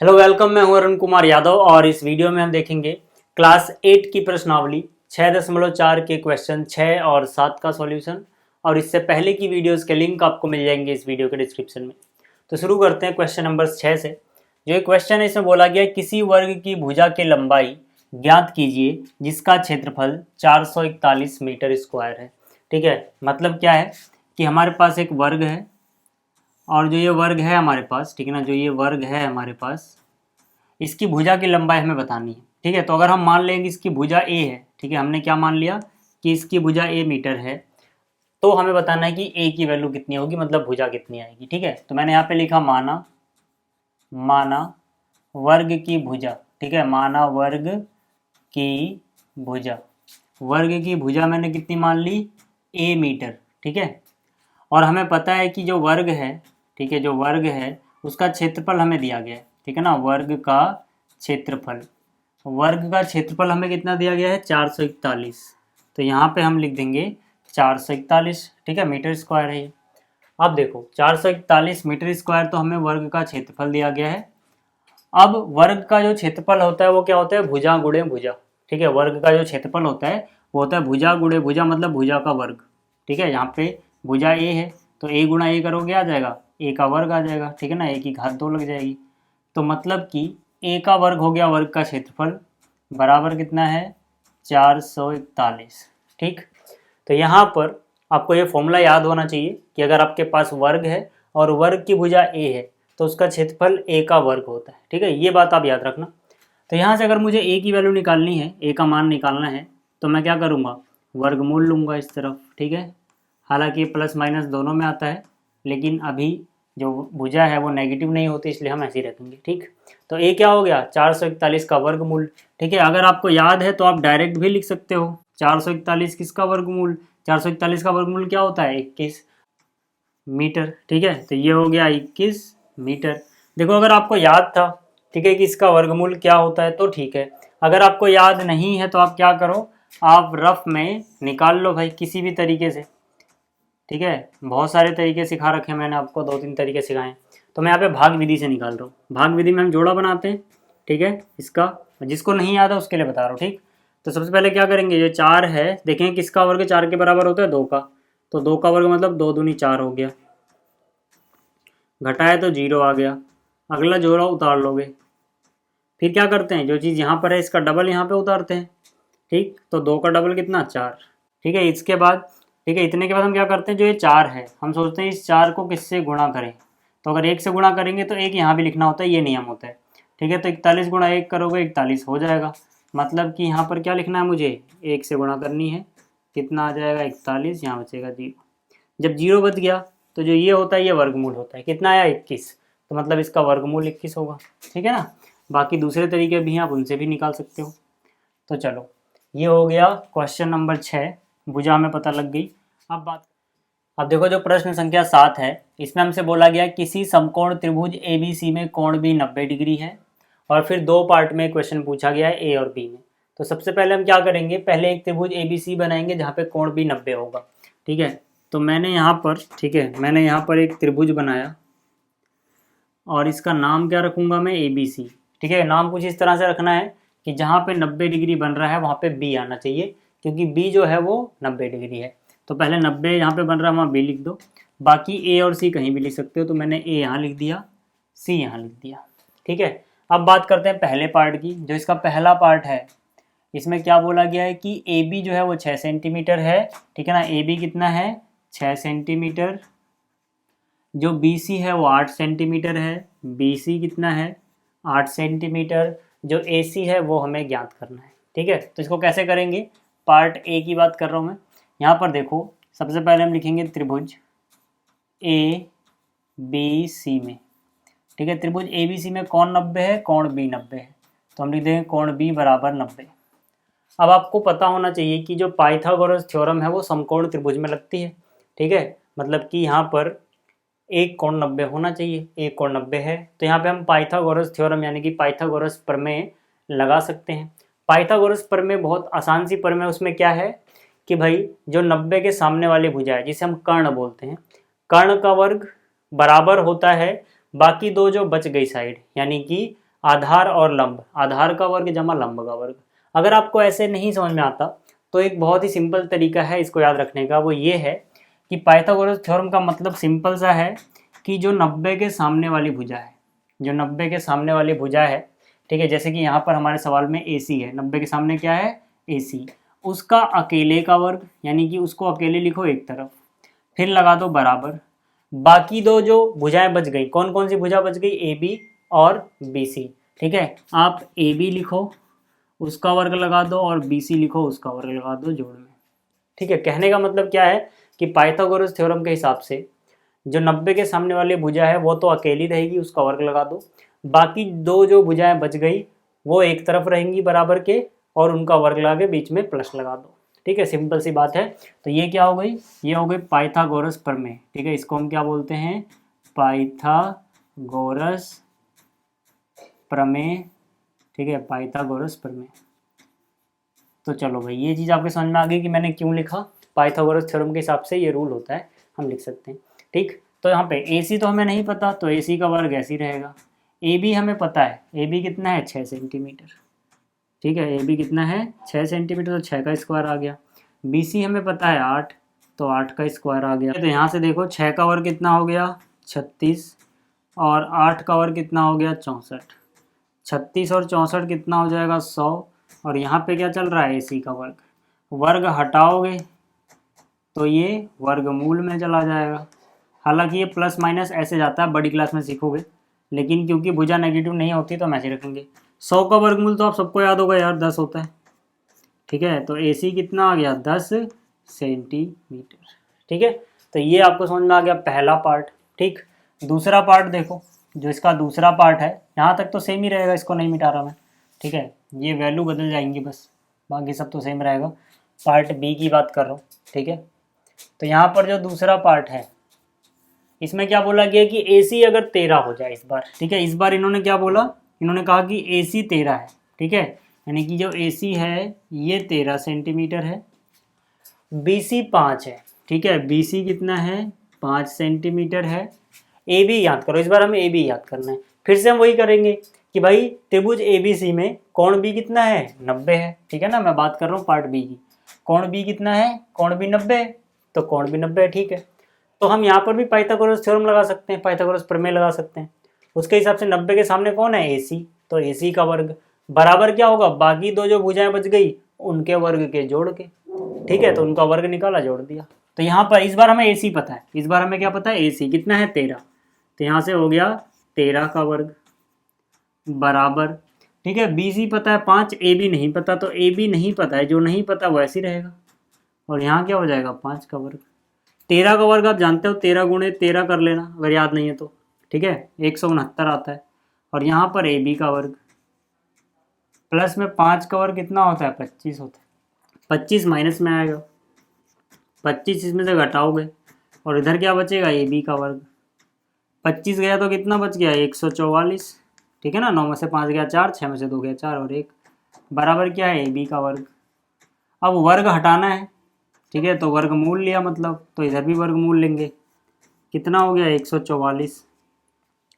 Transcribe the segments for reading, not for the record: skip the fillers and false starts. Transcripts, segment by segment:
Hello welcome, मैं हूं अरुण कुमार यादव और इस वीडियो में हम देखेंगे क्लास 8 की प्रश्नावली 6.4 के क्वेश्चन 6 और 7 का सॉल्यूशन। और इससे पहले की वीडियोस के लिंक आपको मिल जाएंगे इस वीडियो के डिस्क्रिप्शन में। तो शुरू करते हैं क्वेश्चन नंबर 6 से। जो एक क्वेश्चन है इसमें बोला गया किसी वर्ग की भुजा की लंबाई ज्ञात कीजिए जिसका क्षेत्रफल 441 मीटर स्क्वायर है। ठीक है, मतलब क्या है कि हमारे पास एक वर्ग है और जो ये वर्ग है हमारे पास, ठीक है ना, जो ये वर्ग है हमारे पास, इसकी भुजा की लंबाई हमें बतानी है। ठीक है, तो अगर हम मान लेंगे इसकी भुजा ए है, ठीक है, हमने क्या मान लिया कि इसकी भुजा ए मीटर है, तो हमें बताना है कि ए की वैल्यू कितनी होगी, मतलब भुजा कितनी आएगी। ठीक है, तो मैंने यहाँ पे लिखा माना वर्ग की भुजा। ठीक है, माना वर्ग की भुजा, वर्ग की भुजा मैंने कितनी मान ली, ए मीटर। ठीक है, और हमें पता है कि जो वर्ग है, ठीक है, जो वर्ग है उसका क्षेत्रफल हमें दिया गया है। ठीक है ना, वर्ग का क्षेत्रफल हमें कितना दिया गया है, 441। तो यहाँ पे हम लिख देंगे 441। ठीक है, मीटर स्क्वायर है ये। अब देखो 441 मीटर स्क्वायर, तो हमें वर्ग का क्षेत्रफल दिया गया है। अब वर्ग का जो क्षेत्रफल होता है वो क्या होता है, भुजा गुणे भुजा। ठीक है, वर्ग का जो क्षेत्रफल होता है वो होता है भुजा गुणे भुजा, मतलब भुजा का वर्ग। ठीक है, यहाँ पे भुजा ए है तो ए गुणा ए करोगे आ जाएगा ए का वर्ग आ जाएगा। ठीक है ना, ए की घात 2 लग जाएगी। तो मतलब कि ए का वर्ग हो गया वर्ग का क्षेत्रफल, बराबर कितना है, 441। ठीक, तो यहाँ पर आपको ये फॉर्मूला याद होना चाहिए कि अगर आपके पास वर्ग है और वर्ग की भुजा ए है तो उसका क्षेत्रफल ए का वर्ग होता है। ठीक है, ये बात आप याद रखना। तो यहाँ से अगर मुझे ए की वैल्यू निकालनी है, ए का मान निकालना है, तो मैं क्या करूँगा, वर्गमूल लूँगा इस तरफ। ठीक है, हालांकि प्लस माइनस दोनों में आता है, लेकिन अभी जो भुजा है वो नेगेटिव नहीं होती, इसलिए हम ऐसे ही रखेंगे। ठीक, तो ए क्या हो गया, 441 का वर्गमूल। ठीक है, अगर आपको याद है तो आप डायरेक्ट भी लिख सकते हो 441 किसका वर्गमूल, 441 का वर्गमूल क्या होता है, 21 मीटर। ठीक है, तो ये हो गया 21 मीटर। देखो अगर आपको याद था, ठीक है, कि इसका वर्गमूल क्या होता है तो ठीक है। अगर आपको याद नहीं है तो आप क्या करो, आप रफ में निकाल लो भाई, किसी भी तरीके से। ठीक है, बहुत सारे तरीके सिखा रखे हैं मैंने आपको, 2-3 तरीके सिखाए हैं। तो मैं यहाँ पे भाग विधि से निकाल रहा हूँ। भाग विधि में हम जोड़ा बनाते हैं। ठीक है, इसका जिसको नहीं याद है उसके लिए बता रहा हूँ। ठीक, तो सबसे पहले क्या करेंगे, ये 4 है, देखें किसका वर्ग 4 के बराबर होता है, 2 का। तो 2 का वर्ग मतलब 2 दूनी 4 हो गया, घटाए तो 0 आ गया। अगला जोड़ा उतार लोगे, फिर क्या करते हैं, जो चीज़ यहाँ पर है इसका डबल यहाँ पे उतारते हैं। ठीक, तो 2 का डबल कितना, 4। ठीक है, इसके बाद, ठीक है, इतने के बाद हम क्या करते हैं, जो ये 4 है हम सोचते हैं इस 4 को किससे गुणा करें। तो अगर 1 से गुणा करेंगे तो 1 यहाँ भी लिखना होता है, ये नियम होता है। ठीक है, तो 41 गुणा 1 करोगे 41 हो जाएगा। मतलब कि यहाँ पर क्या लिखना है मुझे, 1 से गुणा करनी है, कितना आ जाएगा 41, यहाँ बचेगा 0। जब 0 बच गया तो जो ये होता है ये वर्गमूल होता है, कितना आया 21, तो मतलब इसका वर्गमूल 21 होगा। ठीक है ना, बाकी दूसरे तरीके भी हैं, आप उनसे भी निकाल सकते हो। तो चलो, ये हो गया क्वेश्चन नंबर 6, भुजा हमें पता लग गई। अब देखो जो प्रश्न संख्या 7 है, इसमें हमसे बोला गया किसी समकोण त्रिभुज ABC में कोण भी 90 डिग्री है, और फिर 2 पार्ट में क्वेश्चन पूछा गया है ए और बी में। तो सबसे पहले हम क्या करेंगे, पहले एक त्रिभुज ABC बनाएंगे जहाँ पे कोण भी 90 होगा। ठीक है, तो मैंने यहाँ पर, ठीक है, मैंने यहाँ पर एक त्रिभुज बनाया और इसका नाम क्या रखूँगा मैं, ABC। ठीक है, नाम कुछ इस तरह से रखना है कि जहाँ पे 90 डिग्री बन रहा है वहाँ पे बी आना चाहिए, क्योंकि बी जो है वो 90 डिग्री है। तो पहले 90 यहाँ पे बन रहा है वहाँ बी लिख दो, बाकी ए और सी कहीं भी लिख सकते हो। तो मैंने ए यहाँ लिख दिया, सी यहाँ लिख दिया। ठीक है, अब बात करते हैं पहले पार्ट की। जो इसका पहला पार्ट है, इसमें क्या बोला गया है कि ए बी जो है वो 6 सेंटीमीटर है। ठीक है ना, ए बी कितना है, 6 सेंटीमीटर। जो बी सी है वो 8 सेंटीमीटर है, बी सी कितना है, 8 सेंटीमीटर। जो ए सी है वो हमें ज्ञात करना है। ठीक है, तो इसको कैसे करेंगे, पार्ट ए की बात कर रहा हूँ मैं। यहाँ पर देखो सबसे पहले हम लिखेंगे त्रिभुज ए बी सी में। ठीक है, त्रिभुज ए बी सी में कोण 90 है, कोण बी 90 है, तो हम लिख देंगे कोण बी बराबर 90। अब आपको पता होना चाहिए कि जो पाइथागोरस थ्योरम है वो समकोण त्रिभुज में लगती है। ठीक है, मतलब कि यहाँ पर एक कोण 90 होना चाहिए, एक कोण 90 है, तो यहाँ पे हम पाइथागोरस थ्योरम यानी कि पाइथागोरस प्रमेय लगा सकते हैं। पाइथागोरस प्रमेय बहुत आसान सी प्रमेय, उसमें क्या है कि भाई जो 90 के सामने वाली भुजा है जिसे हम कर्ण बोलते हैं, कर्ण का वर्ग बराबर होता है बाकी दो जो बच गई साइड, यानी कि आधार और लंब, आधार का वर्ग जमा लंब का वर्ग। अगर आपको ऐसे नहीं समझ में आता तो एक बहुत ही सिंपल तरीका है इसको याद रखने का, वो ये है कि पाइथागोरस थ्योरम का मतलब सिंपल सा है कि जो 90 के सामने वाली भुजा है, जो 90 के सामने वाली भुजा है, ठीक है, जैसे कि यहाँ पर हमारे सवाल में AC है, 90 के सामने क्या है AC, उसका अकेले का वर्ग, यानी कि उसको अकेले लिखो एक तरफ, फिर लगा दो बराबर, बाकी दो जो भुजाएं बच गई, कौन कौन सी भुजा बच गई, AB और BC, ठीक है, आप AB लिखो उसका वर्ग लगा दो और BC लिखो उसका वर्ग लगा दो जोड़ में, ठीक है। कहने का मतलब क्या है कि पाइथागोरस थ्योरम के हिसाब से जो 90 के सामने वाली भुजा है वो तो अकेली रहेगी, उसका वर्ग लगा दो, बाकी दो जो भुजाएं बच गई वो एक तरफ रहेंगी बराबर के और उनका वर्ग लगा के बीच में प्लस लगा दो, ठीक है, सिंपल सी बात है। तो ये क्या हो गई, ये हो गई पाइथागोरस प्रमेय, ठीक है, इसको हम क्या बोलते हैं, पाइथागोरस प्रमेय, ठीक है, पाइथागोरस प्रमेय। तो चलो भाई ये चीज़ आपके समझ में आ गई कि मैंने क्यों लिखा, पाइथागोरस थ्योरम के हिसाब से ये रूल होता है, हम लिख सकते हैं, ठीक। तो यहाँ पे AC तो हमें नहीं पता, तो AC का वर्ग ऐसे ही रहेगा। AB हमें पता है, AB कितना है 6 सेंटीमीटर, ठीक है, AB कितना है 6 सेंटीमीटर, तो 6 का स्क्वायर आ गया। BC हमें पता है 8, तो 8 का स्क्वायर आ गया। तो यहाँ से देखो 6 का वर्ग कितना हो गया 36 और 8 का वर्ग कितना हो गया 64, 36 और 64 कितना हो जाएगा 100, और यहाँ पे क्या चल रहा है AC का वर्ग, वर्ग हटाओगे तो ये वर्गमूल में चला जाएगा। हालांकि ये प्लस माइनस ऐसे जाता है, बड़ी क्लास में सीखोगे, लेकिन क्योंकि भुजा नेगेटिव नहीं होती तो हम ऐसे रखेंगे। 100 का वर्गमूल तो आप सबको याद होगा यार 10 होता है, ठीक है, तो AC कितना आ गया 10 सेंटीमीटर, ठीक है। तो ये आपको समझ में आ गया पहला पार्ट, ठीक। दूसरा पार्ट देखो, जो इसका दूसरा पार्ट है, यहाँ तक तो सेम ही रहेगा, इसको नहीं मिटा रहा मैं, ठीक है, ये वैल्यू बदल जाएंगी बस, बाकी सब तो सेम रहेगा। पार्ट B की बात कर रहा हूँ, ठीक है। तो यहाँ पर जो दूसरा पार्ट है इसमें क्या बोला गया कि AC अगर 13 हो जाए इस बार, ठीक है, इस बार इन्होंने क्या बोला, इन्होंने कहा कि AC 13 है, ठीक है, यानी कि जो AC है ये 13 सेंटीमीटर है, BC 5 है, ठीक है, BC कितना है 5 सेंटीमीटर है। AB याद करो, इस बार हमें AB याद करना है, फिर से हम वही करेंगे कि भाई त्रिभुज ABC में कोण B कितना है 90 है, ठीक है ना, मैं बात कर रहा हूँ पार्ट B की, कोण B कितना है, कोण B 90 है, तो कोण भी 90 है, ठीक है। तो हम यहाँ पर भी पाइथागोरस थ्योरम लगा सकते हैं, पाइथागोरस प्रमेय लगा सकते हैं। उसके हिसाब से 90 के सामने कौन है AC, तो AC का वर्ग बराबर क्या होगा, बाकी दो जो भुजाएं बच गई उनके वर्ग के जोड़ के, ठीक है, तो उनका वर्ग निकाला जोड़ दिया। तो यहाँ पर इस बार हमें AC पता है, इस बार हमें क्या पता है AC कितना है 13, तो यहाँ से हो गया 13 का वर्ग बराबर, ठीक है, BC पता है 5, AB नहीं पता, तो AB नहीं पता है, जो नहीं पता वो ऐसे ही रहेगा, और यहाँ क्या हो जाएगा 5 का वर्ग। 13 का वर्ग आप जानते हो 13 गुणे 13 कर लेना अगर याद नहीं है तो, ठीक है, 169 आता है, और यहाँ पर AB का वर्ग प्लस में 5 का वर्ग कितना होता है 25 होता है, 25 माइनस में आएगा, 25 इसमें से घटाओगे और इधर क्या बचेगा AB का वर्ग, 25 गया तो कितना बच गया 144, ठीक है ना, 9 में से 5 गया 4, 6 में से 2 गया 4 और 1 बराबर क्या है AB का वर्ग। अब वर्ग हटाना है, ठीक है, तो वर्गमूल लिया मतलब, तो इधर भी वर्गमूल लेंगे, कितना हो गया 144,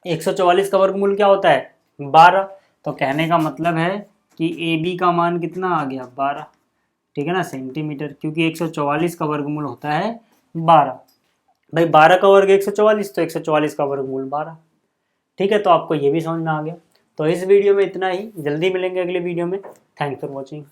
144 का वर्गमूल क्या होता है 12, तो कहने का मतलब है कि AB का मान कितना आ गया 12, ठीक है ना, सेंटीमीटर, क्योंकि 144 का वर्गमूल होता है 12, भाई 12 का वर्ग 144, तो 144 का वर्गमूल 12, ठीक है। तो आपको ये भी समझ में आ गया। तो इस वीडियो में इतना ही, जल्दी मिलेंगे अगले वीडियो में। Thanks for watching.